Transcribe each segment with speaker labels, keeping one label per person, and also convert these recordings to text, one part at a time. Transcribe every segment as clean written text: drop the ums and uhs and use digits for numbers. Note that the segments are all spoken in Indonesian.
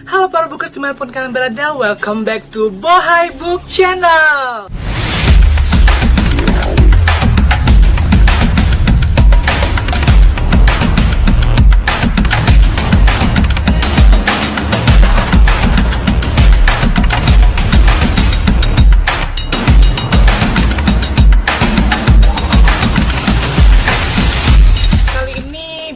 Speaker 1: Halo para bookers dimanapun kalian berada, welcome back to Bohai Book Channel.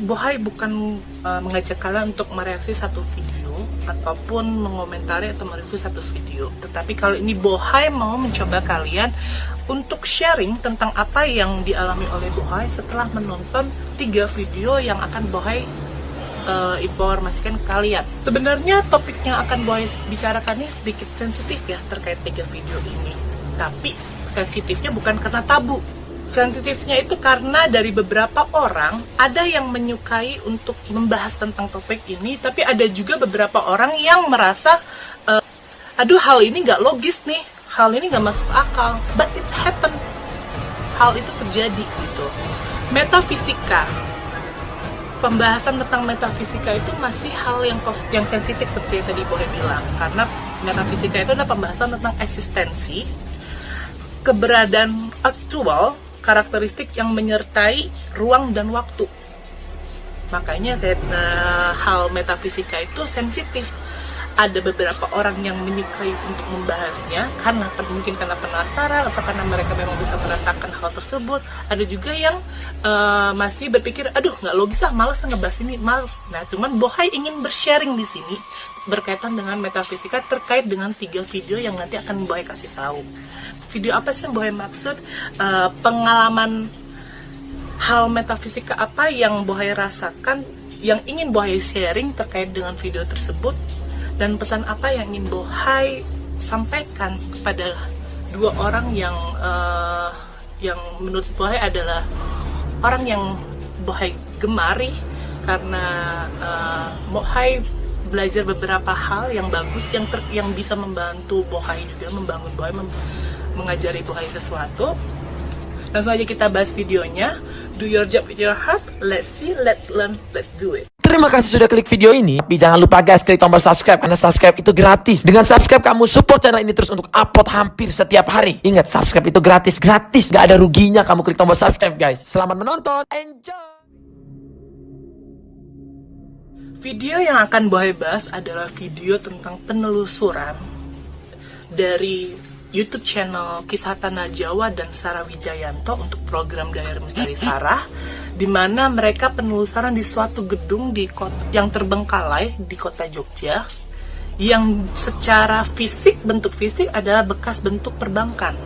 Speaker 1: Bohai bukan mengajak kalian untuk mereaksi satu video ataupun mengomentari atau mereview satu video, tetapi kali ini Bohai mau mencoba kalian untuk sharing tentang apa yang dialami oleh Bohai setelah menonton 3 video yang akan Bohai informasikan ke kalian. Sebenarnya topik yang akan Bohai bicarakan ini sedikit sensitif ya terkait 3 video ini, tapi sensitifnya bukan karena tabu. Sensitifnya itu karena dari beberapa orang ada yang menyukai untuk membahas tentang topik ini, tapi ada juga beberapa orang yang merasa aduh hal ini nggak logis nih, hal ini nggak masuk akal, but it happen, hal itu terjadi gitu. Metafisika, pembahasan tentang metafisika itu masih hal yang sensitif seperti yang tadi Bohai bilang, karena metafisika itu adalah pembahasan tentang eksistensi, keberadaan aktual, karakteristik yang menyertai ruang dan waktu. Makanya hal metafisika itu sensitif. Ada beberapa orang yang menyukai untuk membahasnya mungkin karena penasaran atau karena mereka memang bisa merasakan hal tersebut. Ada juga yang masih berpikir, aduh nggak logis lah, malas ngebahas ini, malas. Nah, cuman Bohai ingin bersharing di sini berkaitan dengan metafisika terkait dengan 3 video yang nanti akan Bohai kasih tahu. Video apa sih yang Bohai maksud? Pengalaman hal metafisika apa yang Bohai rasakan, yang ingin Bohai sharing terkait dengan video tersebut, dan pesan apa yang ingin Bohai sampaikan kepada 2 orang yang menurut Bohai adalah orang yang Bohai gemari, karena Bohai belajar beberapa hal yang bagus yang bisa membantu Bohai juga, membangun Bohai, mengajari Bohai sesuatu. Langsung aja kita bahas videonya. Do your job with your heart. Let's see, let's learn, let's do it.
Speaker 2: Terima kasih sudah klik video ini. Tapi jangan lupa guys, klik tombol subscribe, karena subscribe itu gratis. Dengan subscribe kamu support channel ini terus untuk upload hampir setiap hari. Ingat, subscribe itu gratis, gak ada ruginya kamu klik tombol subscribe guys. Selamat menonton, enjoy.
Speaker 1: Video yang akan Bohai bahas adalah video tentang penelusuran dari YouTube channel Kisah Tanah Jawa dan Sarah Wijayanto untuk program Diary Misteri Sarah, di mana mereka penelusuran di suatu gedung yang terbengkalai di kota Jogja, yang secara bentuk fisik adalah bekas bentuk perbankan.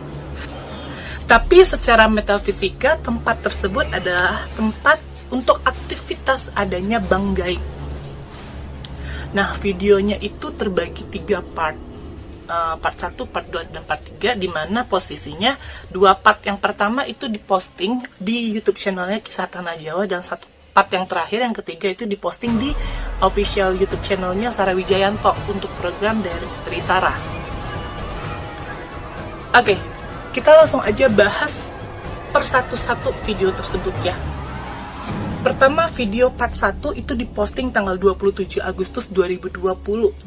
Speaker 1: Tapi secara metafisika, tempat tersebut adalah tempat untuk aktivitas adanya bank gaib. Nah, videonya itu terbagi 3 part. Part 1, part 2, dan part 3, di mana posisinya 2 part yang pertama itu diposting di YouTube channelnya Kisah Tanah Jawa, dan 1 part yang terakhir, yang ketiga, itu diposting di official YouTube channelnya Sarah Wijayanto untuk program Diary Misteri Sarah. Oke, kita langsung aja bahas per satu video tersebut ya. Pertama, video part 1 itu diposting tanggal 27 Agustus 2020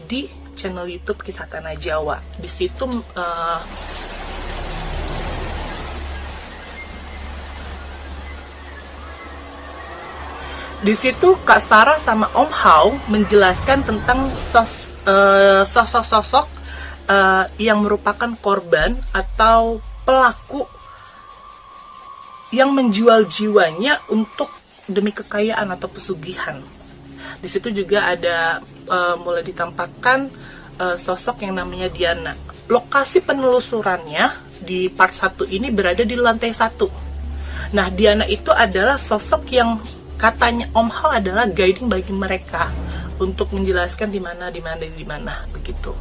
Speaker 1: di channel YouTube Kisah Tanah Jawa. Di situ Kak Sarah sama Om Hao menjelaskan tentang sosok-sosok yang merupakan korban atau pelaku yang menjual jiwanya untuk demi kekayaan atau pesugihan. Di situ juga ada mulai ditampakkan sosok yang namanya Diana. Lokasi penelusurannya di part 1 ini berada di lantai 1. Nah, Diana itu adalah sosok yang katanya Om Hao adalah guiding bagi mereka untuk menjelaskan di mana begitu.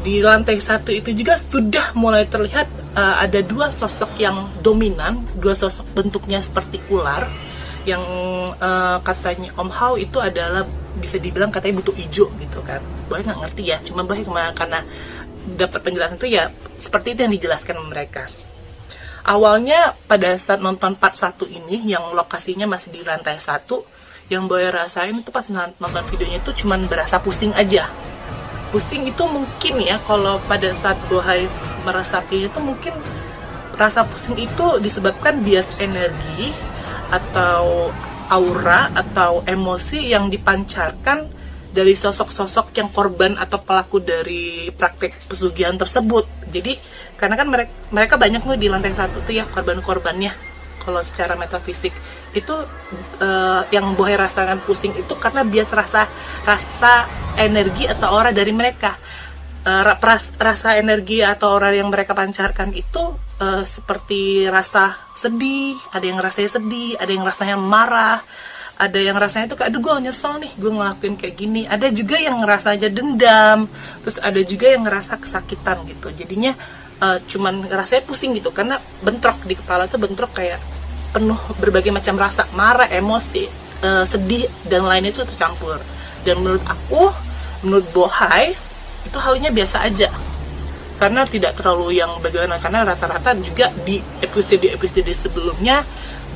Speaker 1: Di lantai 1 itu juga sudah mulai terlihat ada 2 sosok yang dominan, 2 sosok bentuknya seperti ular, yang katanya Om Hao itu adalah bisa dibilang katanya butuh hijau gitu kan. Bohai nggak ngerti ya, cuma Bohai karena dapat penjelasan itu ya seperti itu yang dijelaskan mereka. Awalnya pada saat nonton part 1 ini yang lokasinya masih di lantai 1, yang Bohai rasain itu pas nonton videonya itu cuman berasa pusing aja. pusing itu mungkin ya, kalau pada saat Bohai merasapinya itu mungkin rasa pusing itu disebabkan bias energi atau aura atau emosi yang dipancarkan dari sosok-sosok yang korban atau pelaku dari praktek pesugihan tersebut. Jadi karena kan mereka banyak nih di lantai 1 tuh ya korban-korbannya. Kalau secara metafisik itu yang Bohai rasakan pusing itu karena bias rasa energi atau aura dari mereka. Rasa energi atau aura yang mereka pancarkan itu seperti rasa sedih, ada yang rasanya sedih, ada yang rasanya marah, ada yang rasanya tuh kayak aduh gue nyesel nih gue ngelakuin kayak gini, ada juga yang ngerasa aja dendam, terus ada juga yang ngerasa kesakitan gitu. Jadinya cuman rasanya pusing gitu karena bentrok di kepala tuh, bentrok kayak penuh berbagai macam rasa, marah, emosi, sedih dan lain itu tercampur. Dan menurut aku, menurut Bohai itu halnya biasa aja, karena tidak terlalu yang bagaimana, karena rata-rata juga di episode sebelumnya,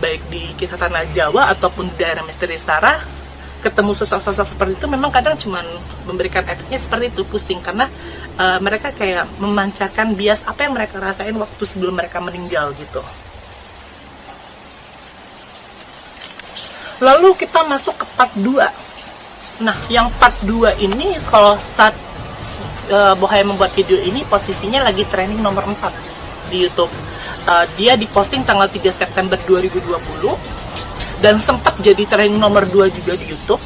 Speaker 1: baik di Kisah Tanah Jawa ataupun di Daerah Misteri Sarah, ketemu sosok-sosok seperti itu memang kadang cuman memberikan efeknya seperti itu, pusing, karena mereka kayak memancarkan bias apa yang mereka rasain waktu sebelum mereka meninggal gitu. Lalu kita masuk ke part 2. Nah, yang part 2 ini kalau saat Bohai membuat video ini posisinya lagi trending nomor 4 di YouTube. Dia diposting tanggal 3 September 2020 dan sempat jadi trending nomor 2 juga di YouTube.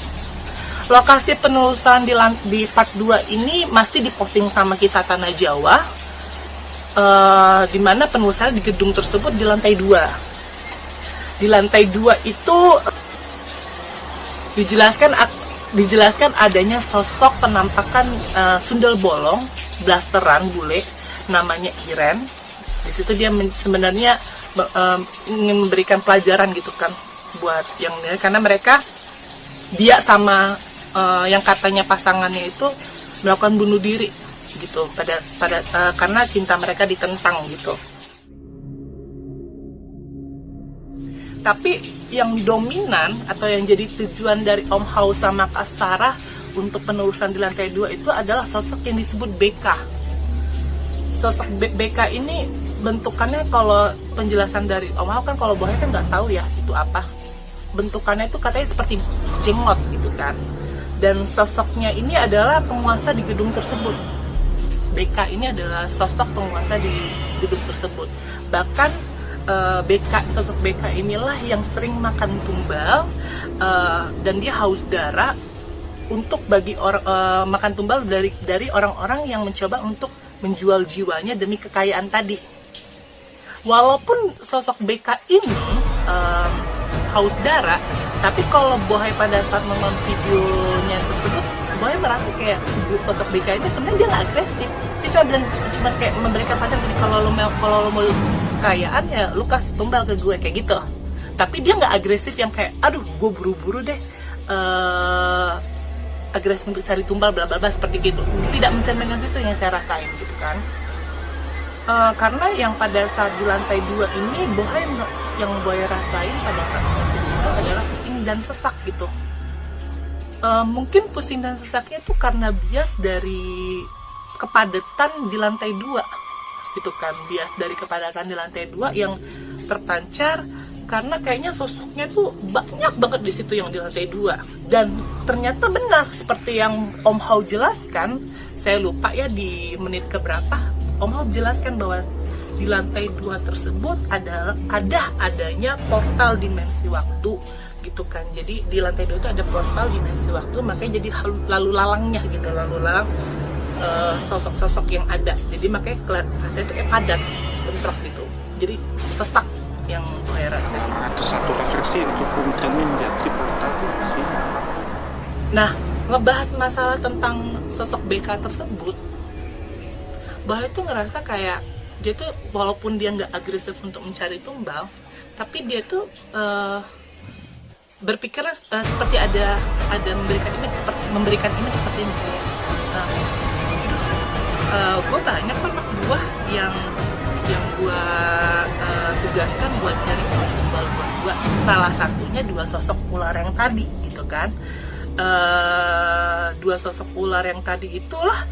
Speaker 1: Lokasi penulisan di part 2 ini masih diposting sama Kisah Tanah Jawa, di mana penulisannya di gedung tersebut di lantai 2. Di lantai 2 itu dijelaskan adanya sosok penampakan sundel bolong, blasteran bule, namanya Iren. Di situ dia sebenarnya ingin memberikan pelajaran gitu kan buat yang ini, karena dia sama yang katanya pasangannya itu melakukan bunuh diri gitu karena cinta mereka ditentang gitu. Tapi yang dominan atau yang jadi tujuan dari Om Hao sama Kak Sarah untuk penerusan di lantai 2 itu adalah sosok yang disebut BK. Sosok BK ini bentukannya, kalau penjelasan dari Om Hao kan, kalau Bohai kan nggak tahu ya itu apa. Bentukannya itu katanya seperti jenggot gitu kan. Dan sosoknya ini adalah penguasa di gedung tersebut. BK ini adalah sosok penguasa di gedung tersebut. Bahkan sosok BK inilah yang sering makan tumbal, dan dia haus darah untuk makan tumbal dari orang-orang yang mencoba untuk menjual jiwanya demi kekayaan tadi. Walaupun sosok BK ini haus darah, tapi kalau Bohai pada saat nonton videonya tersebut, Bohai merasa kayak sosok BK ini sebenarnya dia nggak agresif. Dia cuma kayak memberikan pelajaran, jadi kalau lo mau kekayaan ya lu kasih tumbal ke gue kayak gitu. Tapi dia nggak agresif yang kayak aduh gue buru-buru deh agresif untuk cari tumbal bla bla bla seperti gitu. Tidak mencerminkan itu yang saya rasain gitu kan. Karena yang pada saat di lantai 2 ini yang Bohai rasain pada saat itu adalah pusing dan sesak gitu. Mungkin pusing dan sesaknya itu karena bias dari kepadatan di lantai 2 gitu kan, bias dari kepadatan di lantai 2 yang terpancar karena kayaknya sosoknya tuh banyak banget di situ yang di lantai 2. Dan ternyata benar seperti yang Om Hao jelaskan, saya lupa ya di menit keberapa, Om Hao jelaskan bahwa di lantai 2 tersebut adanya portal dimensi waktu gitu kan. Jadi di lantai 2 itu ada portal dimensi waktu, makanya jadi lalu lalangnya gitu, lalu lalang sosok-sosok yang ada. Jadi makanya rasanya itu kayak padat, bentrok gitu. Jadi sesak yang Bohai rasain.
Speaker 3: Ada satu refleksi untuk kemudian menjadi portal sih.
Speaker 1: Nah, ngebahas masalah tentang sosok BK tersebut, Bohai tuh ngerasa kayak dia tuh walaupun dia nggak agresif untuk mencari tumbal, tapi dia tuh berpikir seperti ada memberikan image seperti ini kayak gue banyak anak buah yang gue tugaskan buat cari tumbal buat gue. Salah satunya 2 sosok ular yang tadi gitu kan. dua sosok ular yang tadi itulah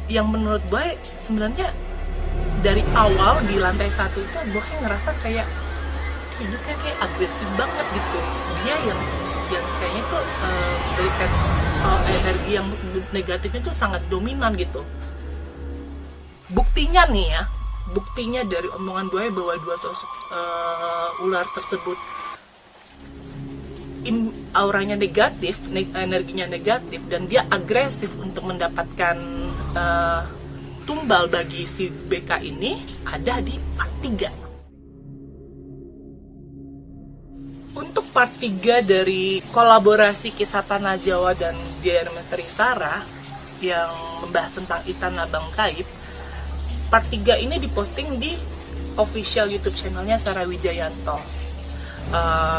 Speaker 1: yang menurut Boy sebenarnya dari awal di lantai 1 itu Boy ngerasa kayak hidupnya kayak agresif banget gitu. Dia yang kayaknya tuh berikan energi yang negatifnya tuh sangat dominan gitu. Buktinya dari omongan Boy bahwa dua sosok ular tersebut auranya negatif, energinya negatif, dan dia agresif untuk mendapatkan tumbal bagi si BK ini ada di part 3. Untuk part 3 dari kolaborasi kisah Tanah Jawa dan Dian Misteri Sarah yang membahas tentang Istana Bangkaib, part 3 ini diposting di official YouTube channelnya Sarah Wijayanto,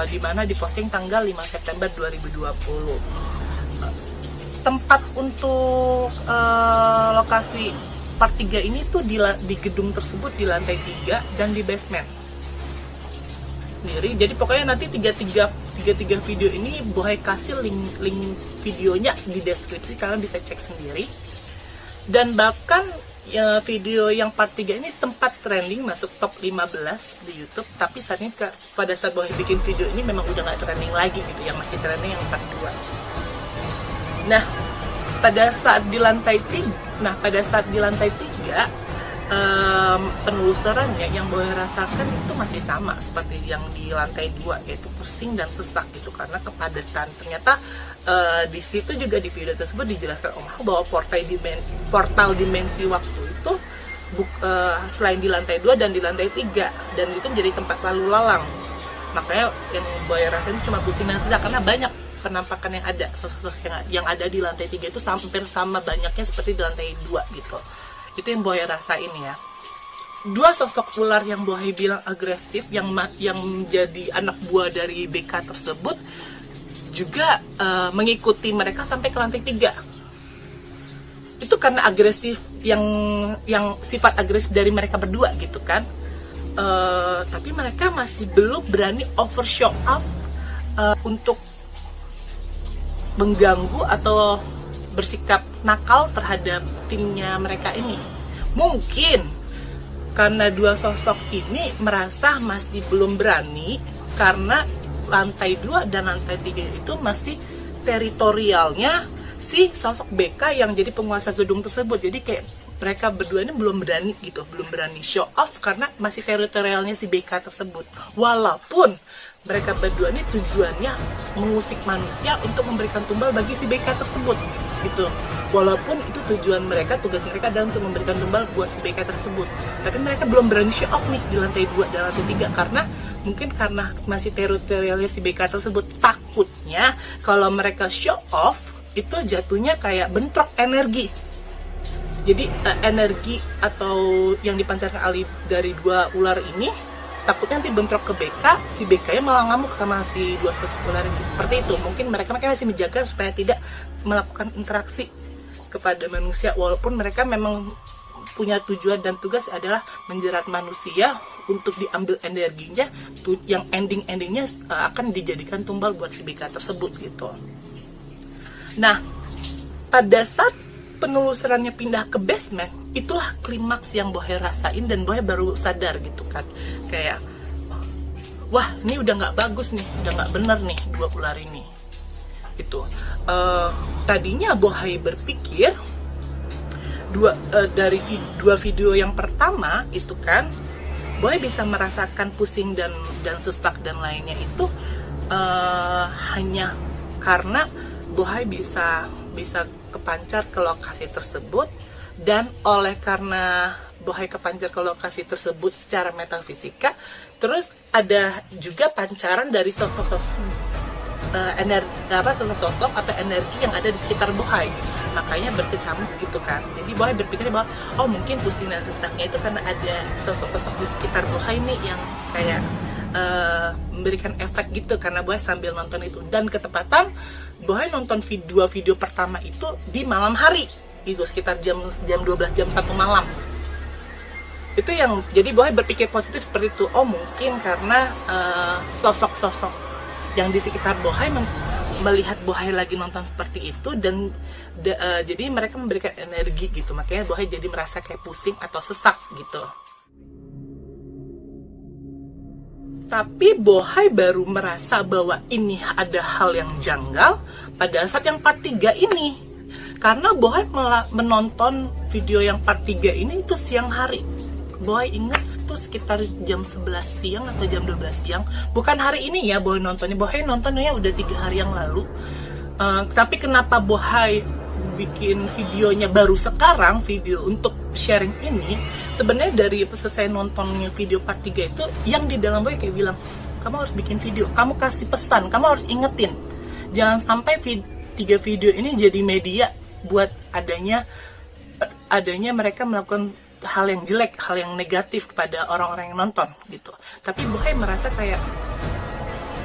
Speaker 1: di mana diposting tanggal 5 September 2020. Tempat untuk lokasi part 3 ini tuh di gedung tersebut di lantai 3 dan di basement sendiri. Jadi pokoknya nanti tiga video ini Boy kasih link videonya di deskripsi, kalian bisa cek sendiri. Dan bahkan video yang part 3 ini sempat trending masuk top 15 di YouTube, tapi saat ini pada saat Boy bikin video ini memang udah nggak trending lagi gitu, yang masih trending yang part 2. Nah, pada saat di lantai 3, penelusurannya yang Boy rasakan itu masih sama seperti yang di lantai 2, yaitu pusing dan sesak gitu karena kepadatan. Ternyata di situ juga di video tersebut dijelaskan bahwa portal dimensi waktu itu selain di lantai 2 dan di lantai 3, dan itu menjadi tempat lalu lalang. Makanya yang Boy rasain cuma pusing dan sesak karena banyak penampakan yang ada, sosok yang ada di lantai 3 itu hampir sama banyaknya seperti di lantai 2 gitu. Itu yang Boy rasain ya. Dua sosok ular yang Boy bilang agresif yang menjadi anak buah dari BK tersebut juga mengikuti mereka sampai ke lantai 3. Itu karena agresif yang sifat agresif dari mereka berdua gitu kan. Tapi mereka masih belum berani over show up untuk mengganggu atau bersikap nakal terhadap timnya mereka ini. Mungkin karena dua sosok ini merasa masih belum berani karena lantai 2 dan lantai 3 itu masih teritorialnya si sosok BK yang jadi penguasa gedung tersebut. Jadi kayak mereka berdua ini belum berani gitu, belum berani show off karena masih teritorialnya si BK tersebut. Walaupun mereka berdua ini tujuannya mengusik manusia untuk memberikan tumbal bagi si BK tersebut gitu. Walaupun itu tujuan mereka, tugas mereka adalah untuk memberikan tumbal buat si BK tersebut, tapi mereka belum berani show off nih di lantai 2 dan lantai 3 karena mungkin karena masih teritorialnya si BK tersebut. Takutnya kalau mereka show off itu jatuhnya kayak bentrok energi. Jadi energi atau yang dipancarkan dari dua ular ini takutnya nanti bentrok ke BK, si BK nya malah ngamuk sama si dua sosok ular ini. Seperti itu, mungkin mereka masih menjaga supaya tidak melakukan interaksi kepada manusia, walaupun mereka memang punya tujuan dan tugas adalah menjerat manusia untuk diambil energinya, yang endingnya akan dijadikan tumbal buat si BK tersebut gitu. Nah, pada saat penelusurannya pindah ke basement, itulah klimaks yang Boy rasain dan Boy baru sadar gitu kan, kayak wah ini udah nggak bagus nih, udah nggak bener nih dua ular ini gitu. Tadinya Boy berpikir dari dua video yang pertama itu kan Boy bisa merasakan pusing dan sesak dan lainnya itu hanya karena Boy bisa kepancar ke lokasi tersebut, dan oleh karena Boy kepancar ke lokasi tersebut secara metafisika, terus ada juga pancaran dari sosok-sosok sosok atau energi yang ada di sekitar Boy, makanya berkecamuk gitu kan. Jadi Boy berpikir bahwa oh mungkin pusing dan sesaknya itu karena ada sosok-sosok di sekitar Boy nih yang kayak memberikan efek gitu, karena Boy sambil nonton itu. Dan ketepatan Boy nonton dua video pertama itu di malam hari, itu sekitar jam 12 jam 1 malam. Itu yang jadi Boy berpikir positif seperti itu. Oh mungkin karena sosok-sosok yang di sekitar Boy melihat Bohai lagi nonton seperti itu dan jadi mereka memberikan energi gitu, makanya Bohai jadi merasa kayak pusing atau sesak gitu. Tapi Bohai baru merasa bahwa ini ada hal yang janggal pada saat yang part 3 ini, karena Bohai menonton video yang part 3 ini itu siang hari. Bohai ingat itu sekitar jam 11 siang atau jam 12 siang, bukan hari ini ya Bohai nontonnya. Bohai nontonnya udah 3 hari yang lalu. Tapi kenapa Bohai bikin videonya baru sekarang, video untuk sharing ini? Sebenarnya dari selesai nontonnya video part 3 itu, yang di dalam Bohai kayak bilang, kamu harus bikin video, kamu kasih pesan, kamu harus ingetin, jangan sampai 3 video ini jadi media buat adanya mereka melakukan hal yang jelek, hal yang negatif kepada orang-orang yang nonton gitu. Tapi Bohai merasa kayak,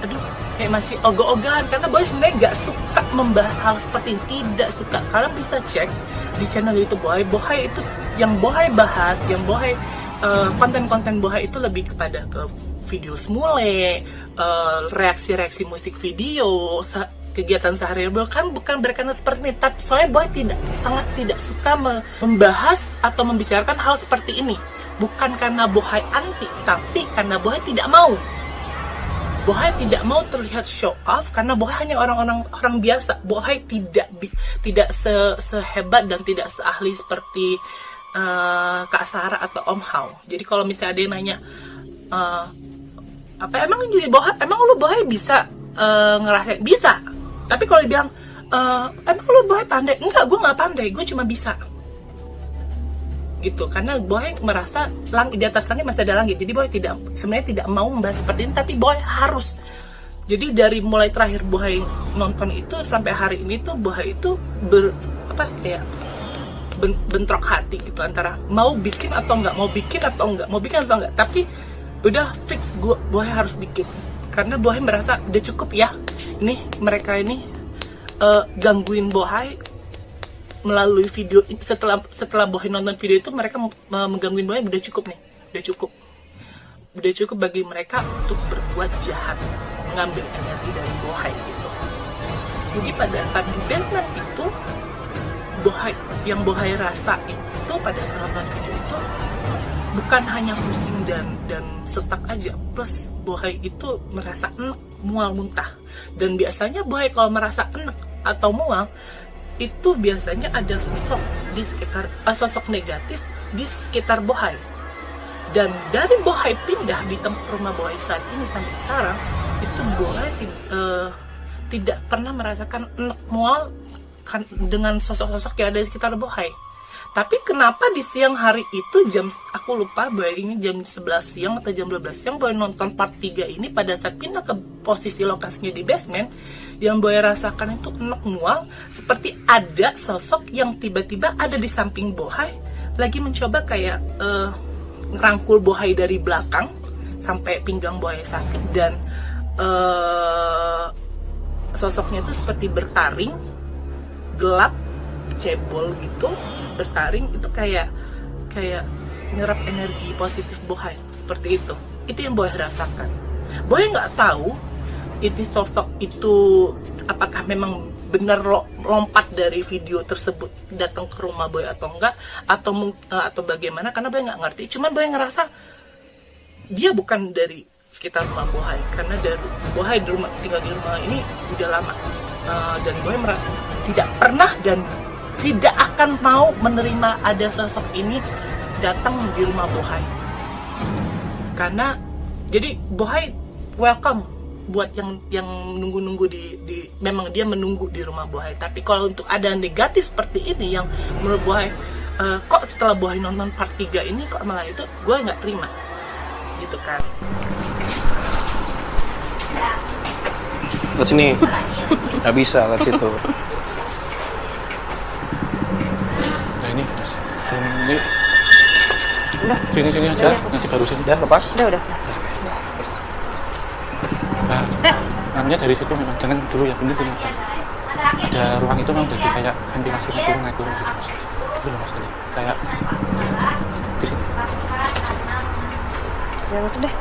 Speaker 1: aduh, kayak masih ogah-ogahan, karena Bohai sebenarnya nggak suka membahas hal seperti ini, tidak suka. Kalian bisa cek di channel YouTube Bohai itu yang Bohai bahas, yang Bohai konten-konten Bohai itu lebih kepada ke video semule, reaksi-reaksi musik video, kegiatan sehari-hari, bukan berkaitan seperti ini. Tapi soalnya Bohai sangat tidak suka membahas atau membicarakan hal seperti ini, bukan karena Bohai anti, tapi karena Bohai tidak mau. Bohai tidak mau terlihat show off, karena Bohai hanya orang biasa. Bohai tidak sehebat dan tidak seahli seperti Kak Sarah atau Om Hao. Jadi kalau misalnya ada yang nanya, emang lu Bohai bisa ngerasain? Bisa. Tapi kalau dibilang, emang lu Bohai pandai? Enggak, gue nggak pandai, gue cuma bisa. Gitu, karena Bohai merasa di atas langit masih ada langit. Jadi Bohai sebenarnya tidak mau membahas seperti ini, tapi Bohai harus. Jadi dari mulai terakhir Bohai nonton itu sampai hari ini tuh Bohai itu bentrok hati gitu, antara mau bikin atau enggak, mau bikin atau enggak. Tapi udah fix Bohai harus bikin, karena Bohai merasa udah cukup ya. Mereka ini gangguin Bohai melalui video. Setelah Bohai nonton video itu, mereka menggangguin Bohai. Udah cukup bagi mereka untuk berbuat jahat, mengambil energi dari Bohai gitu. Jadi pada saat di basement itu, yang Bohai rasa itu pada saat nonton video itu bukan hanya pusing dan sesak aja, plus Bohai itu merasa enek, mual, muntah. Dan biasanya Bohai kalau merasa enek atau mual, itu biasanya ada sosok negatif di sekitar Bohai. Dan dari Bohai pindah di rumah Bohai saat ini sampai sekarang, itu Bohai tidak pernah merasakan enek, mual dengan sosok-sosok yang ada di sekitar Bohai. Tapi kenapa di siang hari itu aku lupa Bohai ini jam 11 siang atau jam 12 siang Bohai nonton part 3 ini, pada saat pindah ke posisi lokasinya di basement, yang Bohai rasakan itu enek, mual, seperti ada sosok yang tiba-tiba ada di samping Bohai, lagi mencoba kayak ngerangkul Bohai dari belakang sampai pinggang Bohai sakit. Dan sosoknya itu seperti bertaring, gelap, cebol gitu, bertaring. Itu kayak nyerap energi positif Bohai, seperti itu. Itu yang Bohai rasakan. Bohai nggak tahu ini sosok itu apakah memang benar lompat dari video tersebut datang ke rumah Bohai atau enggak, atau bagaimana, karena Bohai nggak ngerti. Cuman Bohai ngerasa dia bukan dari sekitar rumah Bohai, karena dari Bohai tinggal di rumah ini udah lama. Dan Bohai tidak pernah dan tidak akan mau menerima ada sosok ini datang di rumah Bohai. Karena jadi Bohai welcome buat yang nunggu-nunggu memang dia menunggu di rumah Bohai. Tapi kalau untuk ada negatif seperti ini yang menurut Bohai, kok setelah Bohai nonton part 3 ini kok malah itu, gue nggak terima gitu kan.
Speaker 4: Lihat sini, nggak bisa lihat situ.
Speaker 3: Nah ini mas, ini
Speaker 5: Udah.
Speaker 3: Sini aja, nanti baru sini.
Speaker 4: Udah lepas?
Speaker 5: Udah.
Speaker 3: Nah, namanya dari situ memang jangan dulu ya, bener sini aja. Ada ruang itu memang jadi kayak ventilasi naik turun gitu mas. Itu loh mas, ini kayak di sini.
Speaker 5: Jangan masuk deh.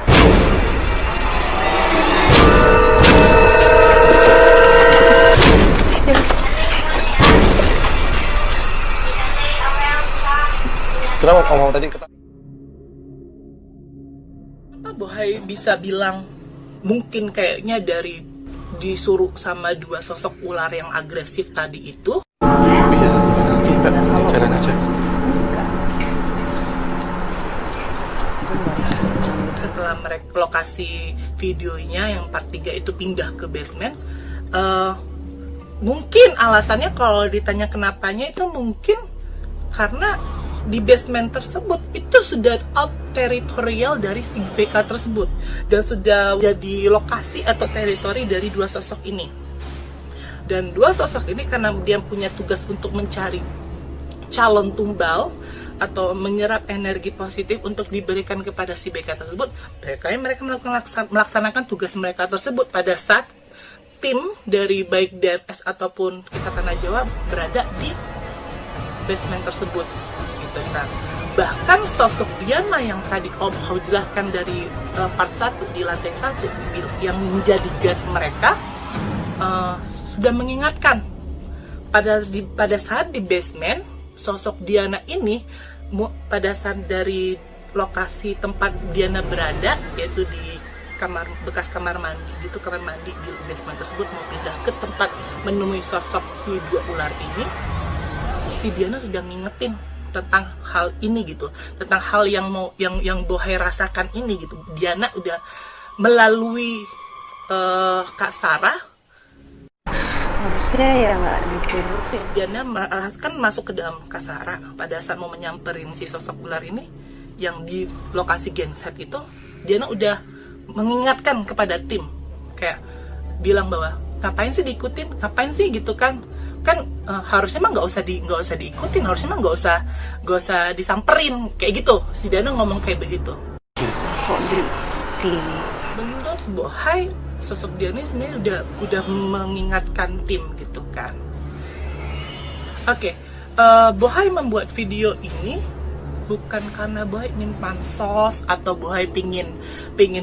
Speaker 4: Kenapa ngomong tadi
Speaker 1: Kenapa Bohai bisa bilang mungkin kayaknya dari disuruh sama dua sosok ular yang agresif tadi itu?
Speaker 3: Iya, lagi mbak, jalan aja.
Speaker 1: Setelah mereka lokasi videonya yang part 3 itu pindah ke basement, mungkin alasannya kalau ditanya kenapanya itu mungkin karena di basement tersebut itu sudah out teritorial dari si BK tersebut dan sudah jadi lokasi atau teritori dari dua sosok ini. Dan dua sosok ini karena dia punya tugas untuk mencari calon tumbal atau menyerap energi positif untuk diberikan kepada si BK tersebut, mereka melaksanakan tugas mereka tersebut pada saat tim dari baik DMS ataupun Kisah Tanah Jawa berada di basement tersebut gitu kan. Bahkan sosok Diana yang tadi Om Hao jelaskan dari part 1 di lantai 1 yang menjadi guard mereka sudah mengingatkan pada saat di basement sosok Diana ini pada saat dari lokasi tempat Diana berada, yaitu di bekas kamar mandi gitu, kamar mandi di basement tersebut mau pindah ke tempat menemui sosok si dua ular ini, si Diana sudah ngingetin tentang hal ini gitu, tentang hal yang Bohai rasakan ini gitu. Diana udah melalui Kak Sarah.
Speaker 5: Harusnya ya nggak gitu.
Speaker 1: Diana kan masuk ke dalam Kak Sarah pada saat mau menyamperin si sosok ular ini yang di lokasi genset itu. Diana udah mengingatkan kepada tim, kayak bilang bahwa ngapain sih diikutin, ngapain sih gitu kan harusnya mah nggak usah diikutin, harusnya mah nggak usah disamperin kayak gitu. Si Diana ngomong kayak begitu.
Speaker 5: Kok di
Speaker 1: Menurut Bohai, sosok Diana sebenarnya udah mengingatkan tim gitu kan. Oke, Bohai membuat video ini bukan karena Bohai ingin pansos atau Bohai pingin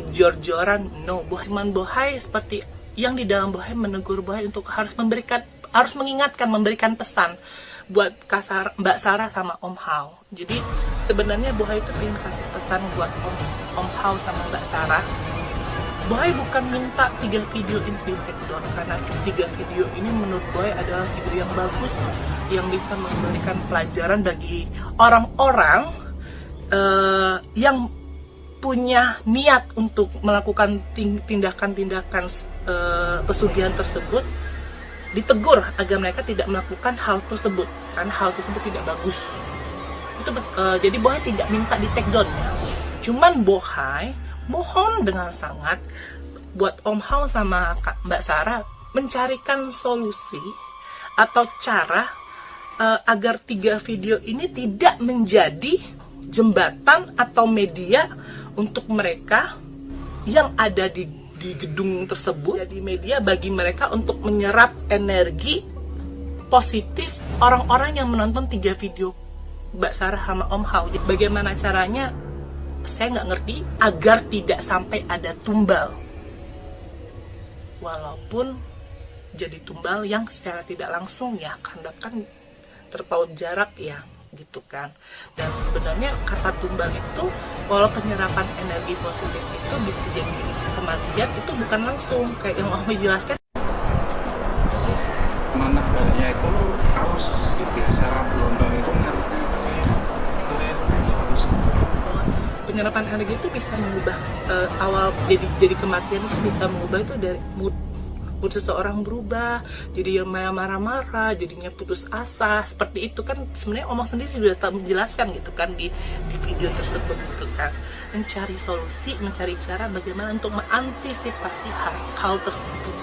Speaker 1: jor-joran. No, Bohai seperti yang di dalam Bohai menegur Bohai untuk harus mengingatkan, memberikan pesan buat Mbak Sarah sama Om Hao. Jadi sebenarnya Bohai itu ingin kasih pesan buat Om Hao sama Mbak Sarah. Bohai bukan minta 3 video ini di take down, karena 3 video ini menurut Bohai adalah video yang bagus, yang bisa memberikan pelajaran bagi orang-orang yang punya niat untuk melakukan tindakan-tindakan pesugihan tersebut, ditegur agar mereka tidak melakukan hal tersebut karena hal tersebut tidak bagus. Itu jadi Bohai tidak minta di take down ya. Cuman Bohai mohon dengan sangat buat Om Hao sama Mbak Sarah mencarikan solusi atau cara agar 3 video ini tidak menjadi jembatan atau media untuk mereka yang ada di gedung tersebut, jadi media bagi mereka untuk menyerap energi positif orang-orang yang menonton 3 video Mbak Sarah sama Om Hao. Bagaimana caranya? Saya nggak ngerti, agar tidak sampai ada tumbal, walaupun jadi tumbal yang secara tidak langsung ya, karena kan terpaut jarak ya gitu kan. Dan sebenarnya kata tumbal itu, walau penyerapan energi positif itu bisa jadi kematian, itu bukan langsung kayak yang Om jelaskan.
Speaker 3: Mana barnya itu harus gitu, secara gelombang itu ngaruhnya kayak solusi.
Speaker 1: Penyerapan energi itu bisa mengubah awal jadi kematian itu bisa mengubah itu dari mood seseorang berubah, jadi yang marah-marah, jadinya putus asa, seperti itu kan. Sebenarnya Omong sendiri sudah menjelaskan gitu kan di video tersebut gitu kan, mencari solusi, mencari cara bagaimana untuk mengantisipasi hal tersebut.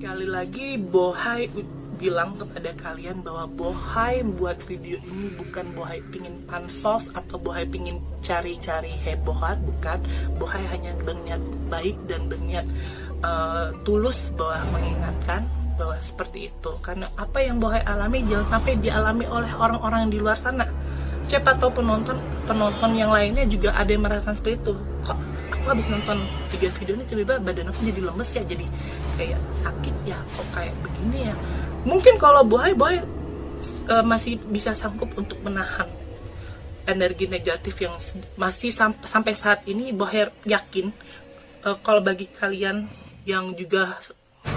Speaker 1: Sekali lagi Bohai bilang kepada kalian bahwa Bohai membuat video ini bukan Bohai pingin pansos atau Bohai pingin cari-cari hebohat, bukan. Bohai hanya berniat baik dan berniat tulus bahwa mengingatkan bahwa seperti itu, karena apa yang Bohai alami jangan sampai dialami oleh orang-orang yang di luar sana. Siapa tahu penonton yang lainnya juga ada yang merasakan seperti itu. Kok aku habis nonton 3 video ini tiba-tiba badan aku jadi lemes ya, jadi kayak sakit ya, kok kayak begini ya. Mungkin kalau Bohai masih bisa sanggup untuk menahan energi negatif yang masih sampai saat ini. Bohai yakin kalau bagi kalian yang juga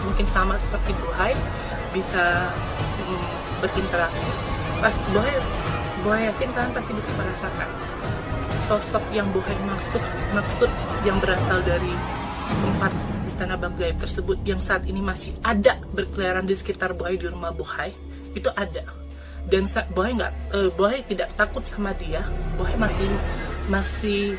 Speaker 1: mungkin sama seperti Bohai bisa berinteraksi, pas Bohai yakin kalian pasti bisa merasakan sosok yang Bohai maksud yang berasal dari tempat Istana Bang Gaib tersebut, yang saat ini masih ada berkeliaran di sekitar Bohai, di rumah Bohai itu ada. Dan Bohai tidak takut sama dia. Bohai masih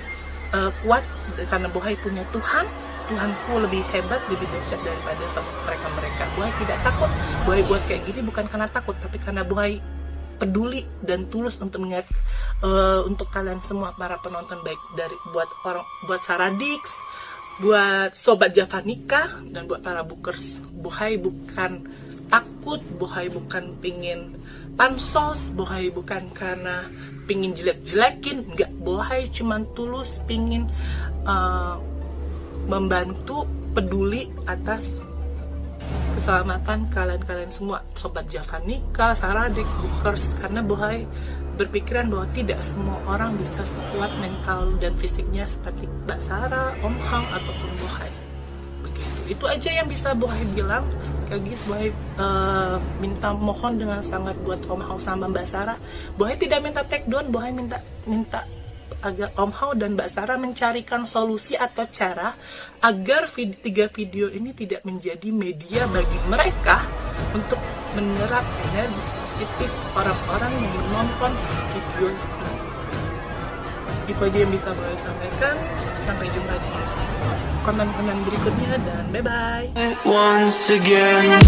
Speaker 1: kuat karena Bohai punya Tuhanku lebih hebat, lebih dahsyat daripada sosok mereka. Bohai tidak takut. Bohai buat kayak gini bukan karena takut, tapi karena Bohai peduli dan tulus untuk mengingat untuk kalian semua para penonton, baik dari buat Saradix, buat sobat Javanika, dan buat para bookers. Bohai bukan takut, Bohai bukan pingin pansos, Bohai bukan karena pingin jelek-jelekin, enggak. Bohai cuman tulus pingin membantu, peduli atas keselamatan kalian semua, sobat Javanika, Saradix, bookers, karena Bohai berpikiran bahwa tidak semua orang bisa sekuat mental dan fisiknya seperti Mbak Sarah, Om Hang, ataupun Bohai. Begitu. Itu aja yang bisa Bohai bilang. Sekali lagi Bohai minta mohon dengan sangat buat Om Hang sama Mbak Sarah. Bohai tidak minta take down, Bohai minta agar Om Hao dan Mbak Sarah mencarikan solusi atau cara agar 3 video ini tidak menjadi media bagi mereka untuk menyerap energi positif orang-orang yang menonton video ini. Itu aja yang bisa Bohai sampaikan. Sampai jumpa di komen-komen berikutnya dan bye-bye.
Speaker 6: Once again